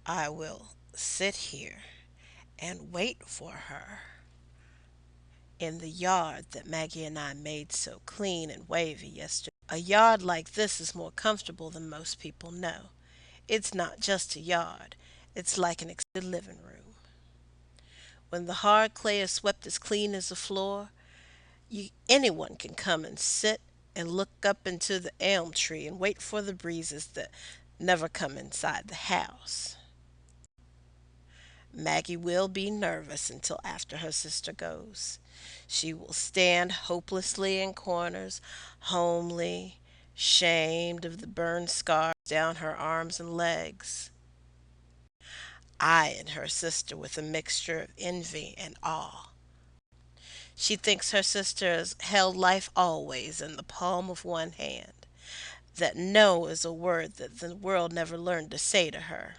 I will sit here and wait for her in the yard that Maggie and I made so clean and wavy yesterday. A yard like this is more comfortable than most people know. It's not just a yard, it's like an extended living room. When the hard clay is swept as clean as the floor, anyone can come and sit and look up into the elm tree and wait for the breezes that never come inside the house. Maggie will be nervous until after her sister goes. She will stand hopelessly in corners, homely, shamed of the burned scars down her arms and legs, eyeing her sister with a mixture of envy and awe. She thinks her sister has held life always in the palm of one hand, that no is a word that the world never learned to say to her.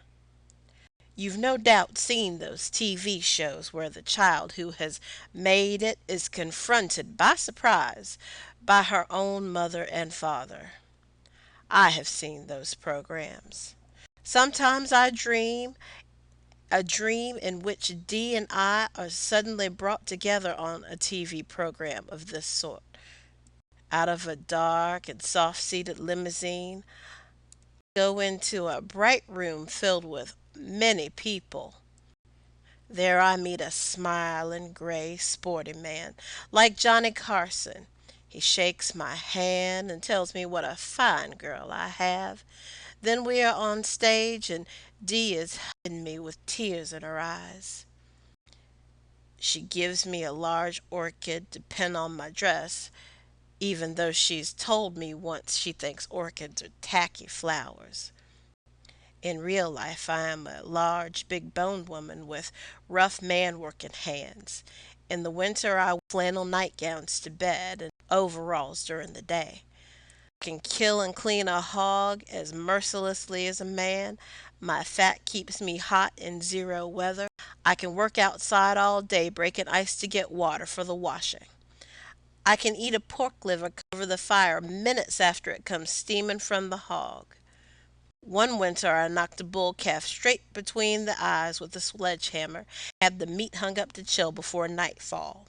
You've no doubt seen those TV shows where the child who has made it is confronted by surprise by her own mother and father. I have seen those programs. Sometimes I dream a dream in which Dee and I are suddenly brought together on a TV program of this sort. Out of a dark and soft seated limousine, go into a bright room filled with many people. There I meet a smiling, gray, sporty man like Johnny Carson. He shakes my hand and tells me what a fine girl I have. Then we are on stage, and Dee is hugging me with tears in her eyes. She gives me a large orchid to pin on my dress, even though she's told me once she thinks orchids are tacky flowers. In real life, I am a large, big boned woman with rough man working hands. In the winter, I wear flannel nightgowns to bed and overalls during the day. I can kill and clean a hog as mercilessly as a man. My fat keeps me hot in zero weather. I can work outside all day breaking ice to get water for the washing. I can eat a pork liver cover the fire minutes after it comes steaming from the hog. One winter I knocked a bull calf straight between the eyes with a sledgehammer, had the meat hung up to chill before nightfall.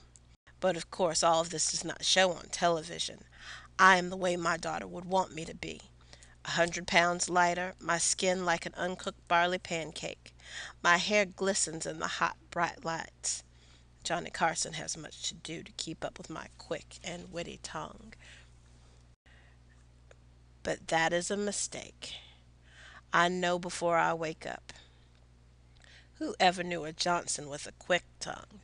But of course all of this does not show on television. I am the way my daughter would want me to be. 100 pounds lighter, my skin like an uncooked barley pancake. My hair glistens in the hot, bright lights. Johnny Carson has much to do to keep up with my quick and witty tongue. But that is a mistake. I know before I wake up. Who ever knew a Johnson with a quick tongue?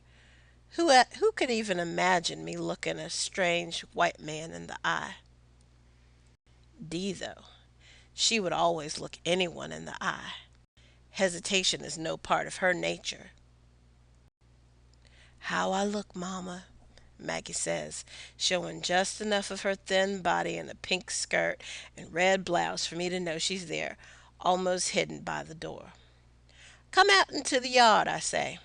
Who could even imagine me looking a strange white man in the eye? Dee, though, she would always look anyone in the eye. Hesitation is no part of her nature. How I look, Mama, Maggie says, showing just enough of her thin body in a pink skirt and red blouse for me to know she's there, almost hidden by the door. Come out into the yard, I say.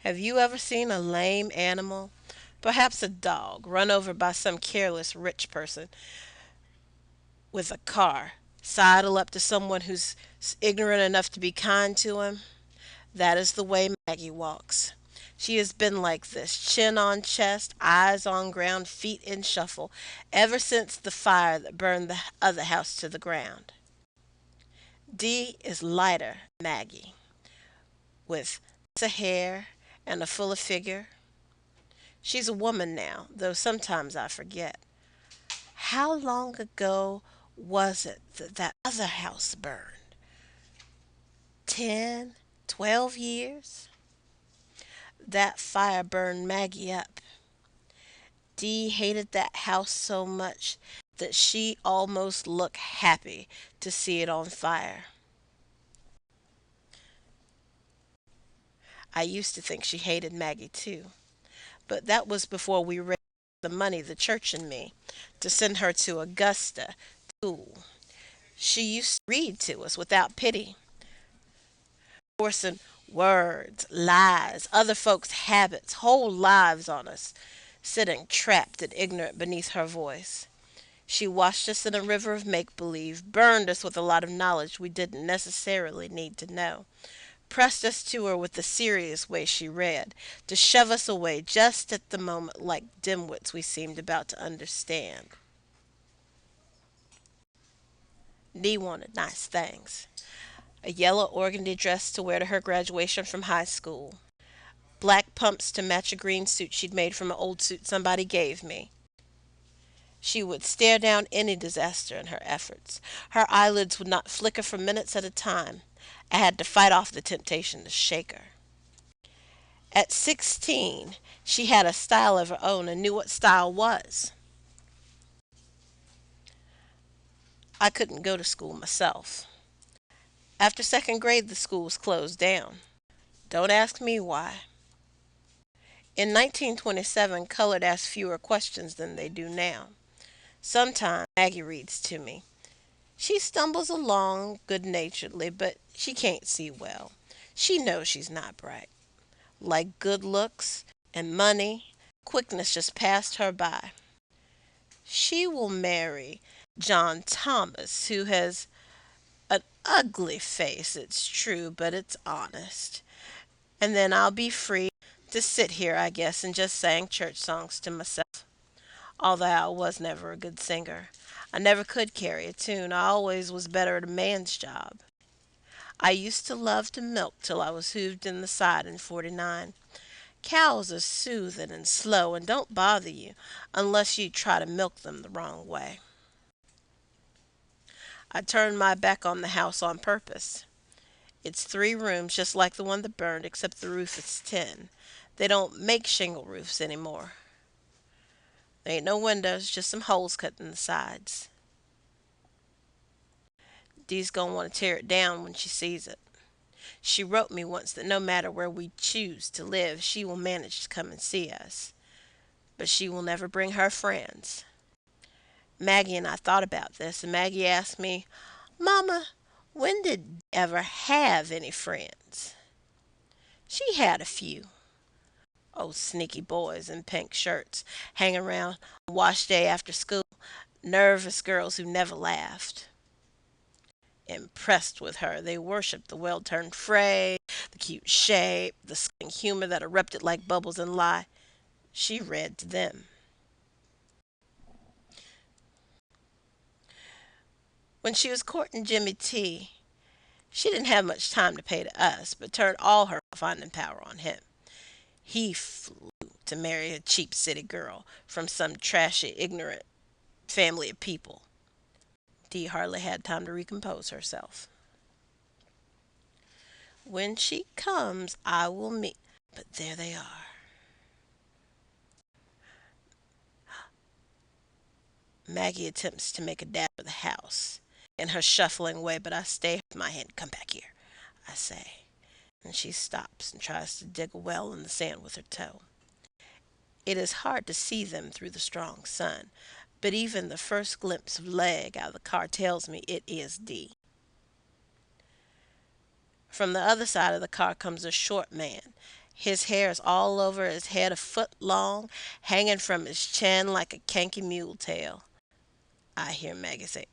Have you ever seen a lame animal, perhaps a dog, run over by some careless rich person with a car, sidle up to someone who's ignorant enough to be kind to him? That is the way Maggie walks. She has been like this, chin on chest, eyes on ground, feet in shuffle, ever since the fire that burned the other house to the ground. Dee is lighter than Maggie, with a hair and a fuller figure. She's a woman now, though sometimes I forget. How long ago was it that that other house burned? 10, 12 years? That fire burned Maggie up. Dee hated that house so much that she almost looked happy to see it on fire. I used to think she hated Maggie too, but that was before we raised the money, the church and me, to send her to Augusta school. She used to read to us without pity, forcing words, lies, other folks' habits, whole lives on us, sitting trapped and ignorant beneath her voice. She washed us in a river of make believe, burned us with a lot of knowledge we didn't necessarily need to know, pressed us to her with the serious way she read, to shove us away just at the moment like dimwits we seemed about to understand. Dee wanted nice things. A yellow organdy dress to wear to her graduation from high school. Black pumps to match a green suit she'd made from an old suit somebody gave me. She would stare down any disaster in her efforts. Her eyelids would not flicker for minutes at a time. I had to fight off the temptation to shake her. At 16, she had a style of her own and knew what style was. I couldn't go to school myself. After second grade, the school was closed down. Don't ask me why. In 1927, colored asked fewer questions than they do now. Sometimes Maggie reads to me. She stumbles along good naturedly, but she can't see well. She knows she's not bright. Like good looks and money, quickness just passed her by. She will marry John Thomas, who has an ugly face, it's true, but it's honest. And then I'll be free to sit here, I guess, and just sing church songs to myself. Although I was never a good singer. I never could carry a tune. I always was better at a man's job. I used to love to milk till I was hooved in the side in 49. Cows are soothing and slow and don't bother you unless you try to milk them the wrong way. I turned my back on the house on purpose. It's 3 rooms just like the one that burned except the roof is tin. They don't make shingle roofs anymore. There ain't no windows, just some holes cut in the sides. Dee's gonna want to tear it down when she sees it. She wrote me once that no matter where we choose to live, she will manage to come and see us. But she will never bring her friends. Maggie and I thought about this, and Maggie asked me, Mama, when did Dee ever have any friends? She had a few. Oh, sneaky boys in pink shirts, hanging around on wash day after school, nervous girls who never laughed. Impressed with her, they worshipped the well-turned phrase, the cute shape, the slang humor that erupted like bubbles in lie. She read to them. When she was courting Jimmy T, she didn't have much time to pay to us, but turned all her finding power on him. He flew to marry a cheap city girl from some trashy, ignorant family of people. Dee hardly had time to recompose herself. When she comes, I will meet. But there they are. Maggie attempts to make a dash for the house in her shuffling way, but I stay with my hand. Come back here, I say. And she stops and tries to dig a well in the sand with her toe. It is hard to see them through the strong sun, but even the first glimpse of leg out of the car tells me it is Dee. From the other side of the car comes a short man. His hair is all over his head, a foot long, hanging from his chin like a kanky mule tail. I hear Maggie say,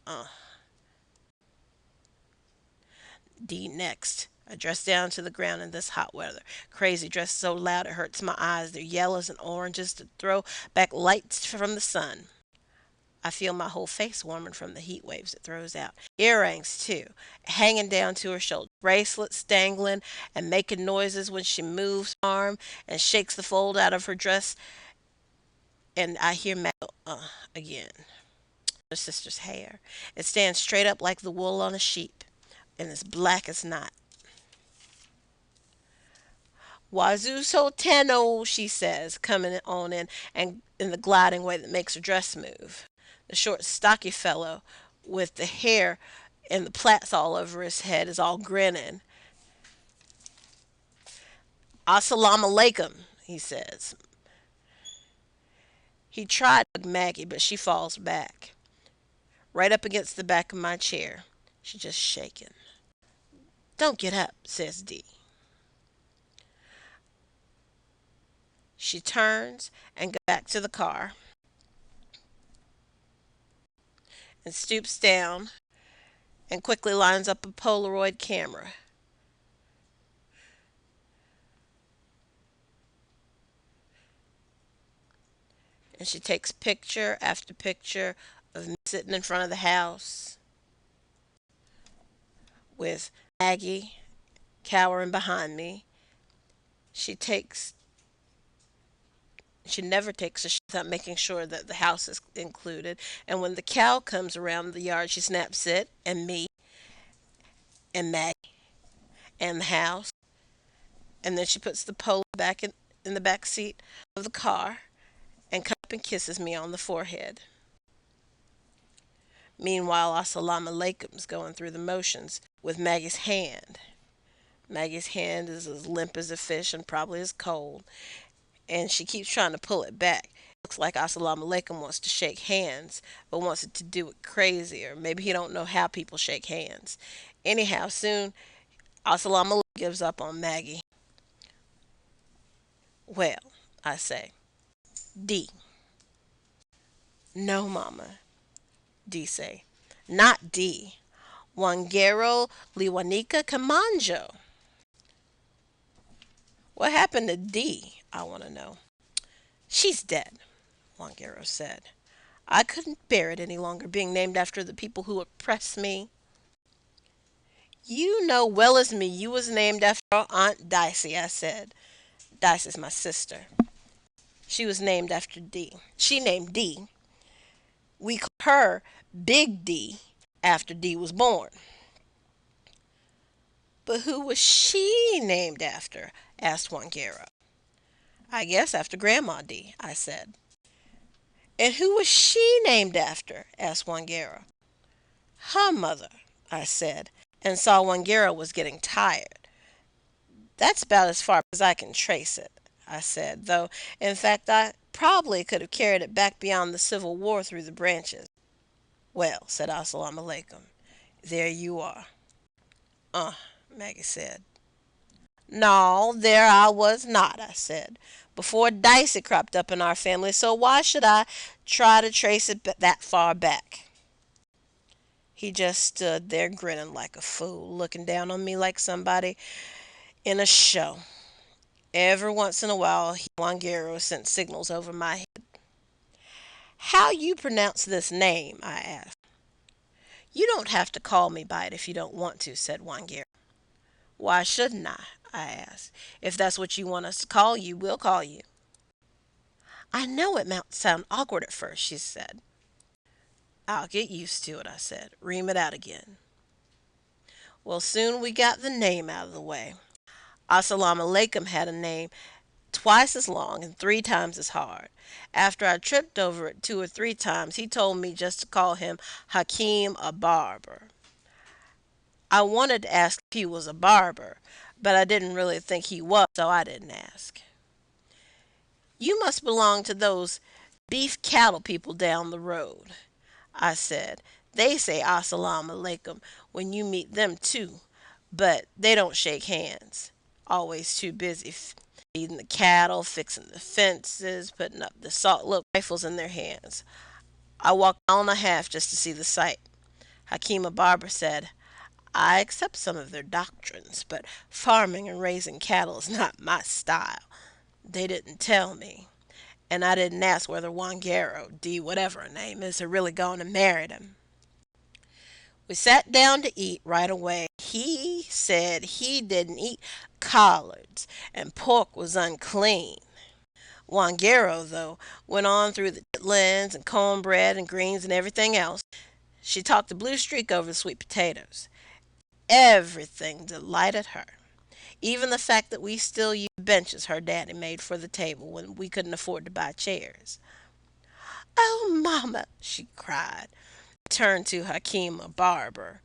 Dee next. I dress down to the ground in this hot weather. Crazy dress so loud it hurts my eyes. They're yellows and oranges to throw back lights from the sun. I feel my whole face warming from the heat waves it throws out. Earrings, too, hanging down to her shoulder. Bracelets dangling and making noises when she moves her arm and shakes the fold out of her dress. And I hear Maggie go, again. Her sister's hair. It stands straight up like the wool on a sheep, and as black as night. Wazoo so tenno, she says, coming on in and in the gliding way that makes her dress move. The short, stocky fellow with the hair and the plaits all over his head is all grinning. Assalamu alaikum, he says. He tried to hug Maggie, but she falls back, right up against the back of my chair. She's just shaking. Don't get up, says Dee. She turns and goes back to the car. and stoops down and quickly lines up a Polaroid camera. And she takes picture after picture of me sitting in front of the house with Maggie cowering behind me. She takes she never takes a shot without making sure that the house is included. And when the cow comes around the yard, she snaps it and me and Maggie and the house. And then she puts the polo back in the back seat of the car and comes up and kisses me on the forehead. Meanwhile, Assalamu Alaikum's going through the motions with Maggie's hand. Maggie's hand is as limp as a fish and probably as cold, and she keeps trying to pull it back. Looks like Assalamu Alaikum wants to shake hands, but wants it to do it crazy, or maybe he don't know how people shake hands. Anyhow, soon Assalamu Alaikum gives up on Maggie. Well, I say, D. No, Mama, D say. Not D. Wangero Liwanika Kamanjo. What happened to D? I want to know. She's dead, Wangero said. I couldn't bear it any longer being named after the people who oppress me. You know well as me you was named after our Aunt Dicey, I said. Dicey's my sister. She was named after D. She named D. We called her Big D after D was born. But who was she named after? Asked Wangero. I guess after Grandma D, I said. And who was she named after? Asked Wangero. Her mother, I said, and saw Wangero was getting tired. That's about as far as I can trace it, I said, though, in fact, I probably could have carried it back beyond the Civil War through the branches. Well, said Assalamu Alaikum, there you are. Uh, Maggie said. No, there I was not, I said. Before Dicey cropped up in our family, so why should I try to trace it that far back? He just stood there grinning like a fool, looking down on me like somebody in a show. Every once in a while, Wangero sent signals over my head. How you pronounce this name? I asked. You don't have to call me by it if you don't want to, said Wangero. Why shouldn't I asked. If that's what you want us to call you, we'll call you. I know it might sound awkward at first, she said. I'll get used to it, I said. Ream it out again. Well, soon we got the name out of the way. Assalamu Alaikum had a name twice as long and 3 times as hard. After I tripped over it 2 or 3 times, he told me just to call him Hakim a barber. I wanted to ask if he was a barber, but I didn't really think he was, so I didn't ask. You must belong to those beef cattle people down the road, I said. They say Assalamu Alaikum when you meet them too, but they don't shake hands. Always too busy feeding the cattle, fixing the fences, putting up the salt look rifles in their hands. I walked a mile and a half just to see the sight. Hakima Barber said, I accept some of their doctrines, but farming and raising cattle is not my style. They didn't tell me, and I didn't ask whether Wangero, D whatever her name is, had really gone and married him. We sat down to eat right away. He said he didn't eat collards, and pork was unclean. Wangero, though, went on through the chitlins and cornbread and greens and everything else. She talked the blue streak over the sweet potatoes. Everything delighted her. Even the fact that we still used benches her daddy made for the table when we couldn't afford to buy chairs. Oh, Mama, she cried. Turned to Hakima Barber.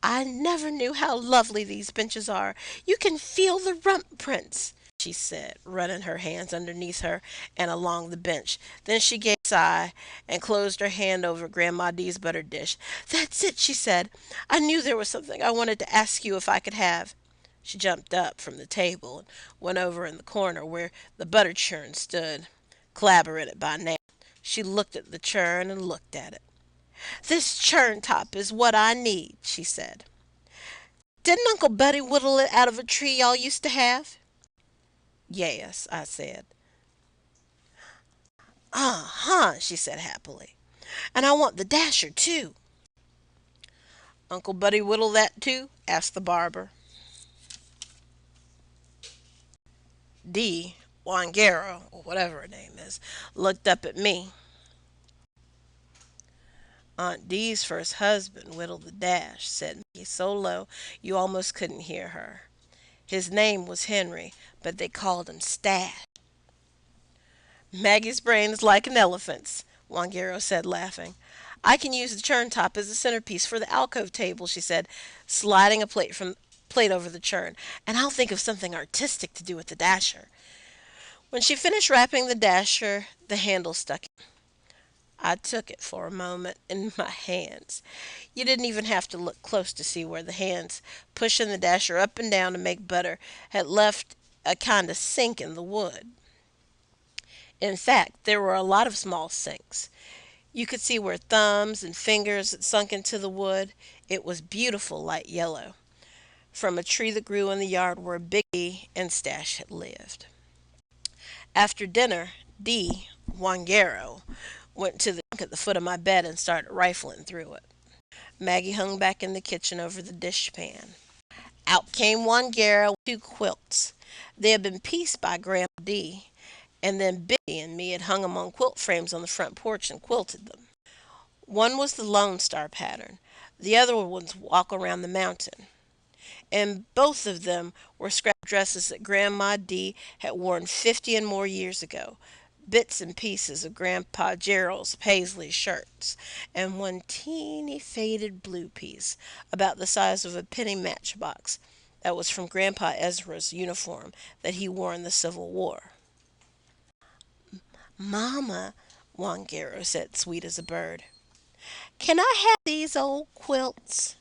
I never knew how lovely these benches are. You can feel the rump prints, she said, running her hands underneath her and along the bench. Then she gave a sigh and closed her hand over Grandma D's butter dish. That's it, she said. I knew there was something I wanted to ask you if I could have. She jumped up from the table and went over in the corner where the butter churn stood, clabber in it by now. She looked at the churn and looked at it. This churn top is what I need, she said. Didn't Uncle Buddy whittle it out of a tree y'all used to have? Yes, I said. Uh-huh, she said happily. And I want the dasher, too. Uncle Buddy whittle that, too? Asked the barber. Dee, Wangaro, or whatever her name is, looked up at me. Aunt Dee's first husband whittled the dash, said Maggie so low you almost couldn't hear her. His name was Henry, but they called him Stash. Maggie's brain is like an elephant's, Wangaro said, laughing. I can use the churn top as a centerpiece for the alcove table, she said, sliding a plate over the churn, and I'll think of something artistic to do with the dasher. When she finished wrapping the dasher, the handle stuck. I took it for a moment in my hands. You didn't even have to look close to see where the hands, pushing the dasher up and down to make butter, had left a kind of sink in the wood. In fact, there were a lot of small sinks. You could see where thumbs and fingers had sunk into the wood. It was beautiful light yellow, from a tree that grew in the yard where Biggie and Stash had lived. After dinner, Dee, Wangaro, went to the trunk at the foot of my bed and started rifling through it. Maggie hung back in the kitchen over the dishpan. Out came Wangaro with two quilts. They had been pieced by Grandma Dee, and then Biddy and me had hung them on quilt frames on the front porch and quilted them. One was the Lone Star pattern. The other one's Walk Around the Mountain. And both of them were scrap dresses that Grandma Dee had worn 50 and more years ago. Bits and pieces of Grandpa Gerald's paisley shirts, and one teeny faded blue piece, about the size of a penny matchbox, that was from Grandpa Ezra's uniform that he wore in the Civil War. Mama, Wangaro said, sweet as a bird, can I have these old quilts?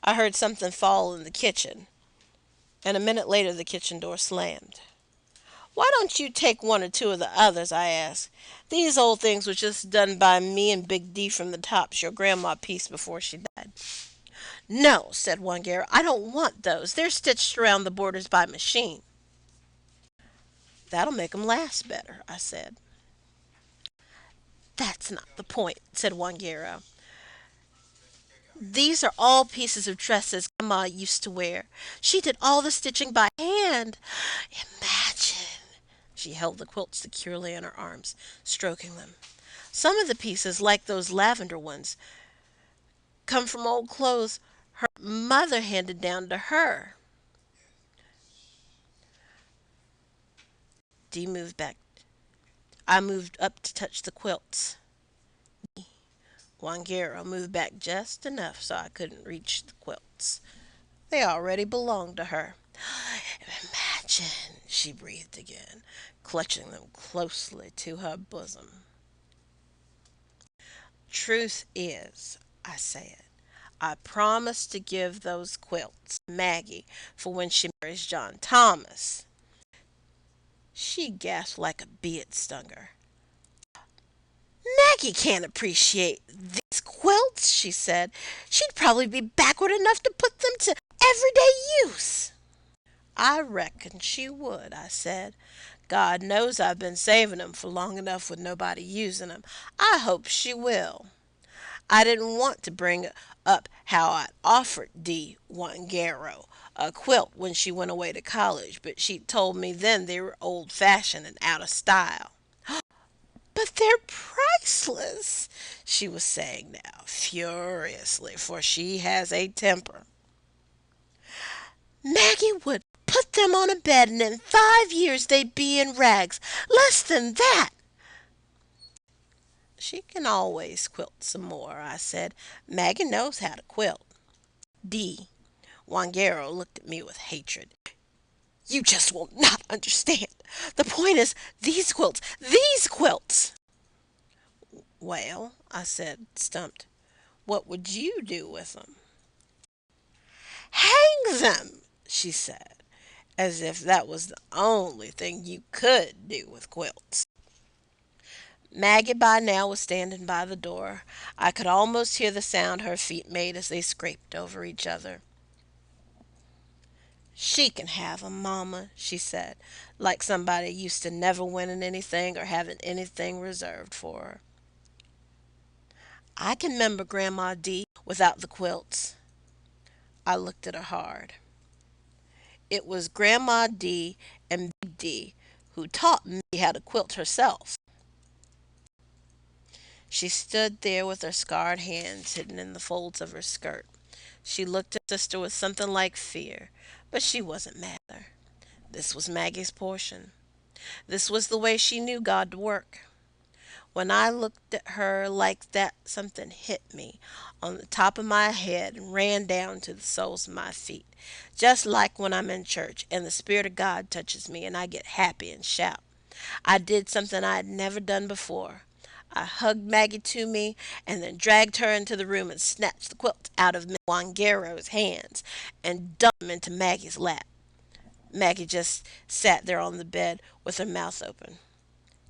I heard something fall in the kitchen, and a minute later the kitchen door slammed. Why don't you take one or two of the others? I asked. These old things was just done by me and Big D from the tops your grandma pieced before she died. No, said Wangaro, I don't want those. They're stitched around the borders by machine. That'll make 'em last better, I said. That's not the point, said Wangaro. These are all pieces of dresses Grandma used to wear. She did all the stitching by hand. Imagine. She held the quilt securely in her arms, stroking them. Some of the pieces, like those lavender ones, come from old clothes her mother handed down to her. Dee moved back. I moved up to touch the quilts. Wangaro moved back just enough so I couldn't reach the quilts. They already belonged to her. Imagine, she breathed again, clutching them closely to her bosom. Truth is, I said, I promised to give those quilts to Maggie for when she marries John Thomas. She gasped like a bee had stung her. Maggie can't appreciate these quilts, she said. She'd probably be backward enough to put them to everyday use. I reckon she would, I said. God knows I've been saving 'em for long enough with nobody using 'em. I hope she will. I didn't want to bring up how I'd offered Dee Wangaro a quilt when she went away to college, but she told me then they were old-fashioned and out of style. But they're priceless, she was saying now, furiously, for she has a temper. Maggie would put them on a bed, and in 5 years they'd be in rags. Less than that. She can always quilt some more, I said. Maggie knows how to quilt. Dee Wangaro looked at me with hatred. You just will not understand. The point is, these quilts, these quilts. Well, I said, stumped, what would you do with them? Hang them, she said, as if that was the only thing you could do with quilts. Maggie by now was standing by the door. I could almost hear the sound her feet made as they scraped over each other. "She can have 'em, Mama," she said, like somebody used to never winning anything or having anything reserved for her. "I can 'member Grandma D without the quilts." I looked at her hard. It was Grandma D and Big D who taught me how to quilt herself. She stood there with her scarred hands hidden in the folds of her skirt. She looked at her sister with something like fear, but she wasn't mad at her. This was Maggie's portion. This was the way she knew God to work. When I looked at her like that, something hit me on the top of my head and ran down to the soles of my feet. Just like when I'm in church and the Spirit of God touches me and I get happy and shout. I did something I had never done before. I hugged Maggie to me and then dragged her into the room and snatched the quilt out of Miss Wangero's hands and dumped him into Maggie's lap. Maggie just sat there on the bed with her mouth open.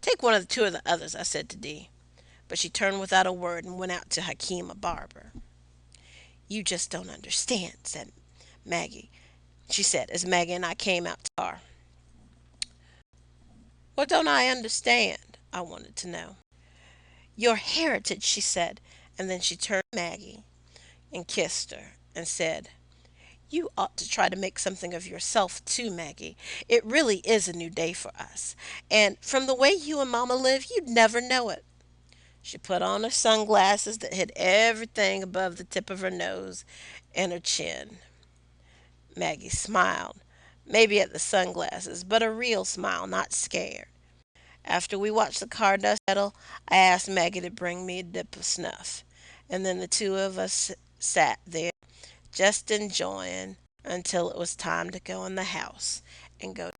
"Take one of the two of the others," I said to Dee. But she turned without a word and went out to Hakima Barber. "You just don't understand," said Maggie. She said as Maggie and I came out to the car. "What don't I understand?" I wanted to know. "Your heritage," she said, and then she turned to Maggie and kissed her and said, "You ought to try to make something of yourself too, Maggie. It really is a new day for us. And from the way you and Mama live, you'd never know it." She put on her sunglasses that hid everything above the tip of her nose and her chin. Maggie smiled, maybe at the sunglasses, but a real smile, not scared. After we watched the car dust settle, I asked Maggie to bring me a dip of snuff. And then the two of us sat there, just enjoying until it was time to go in the house and go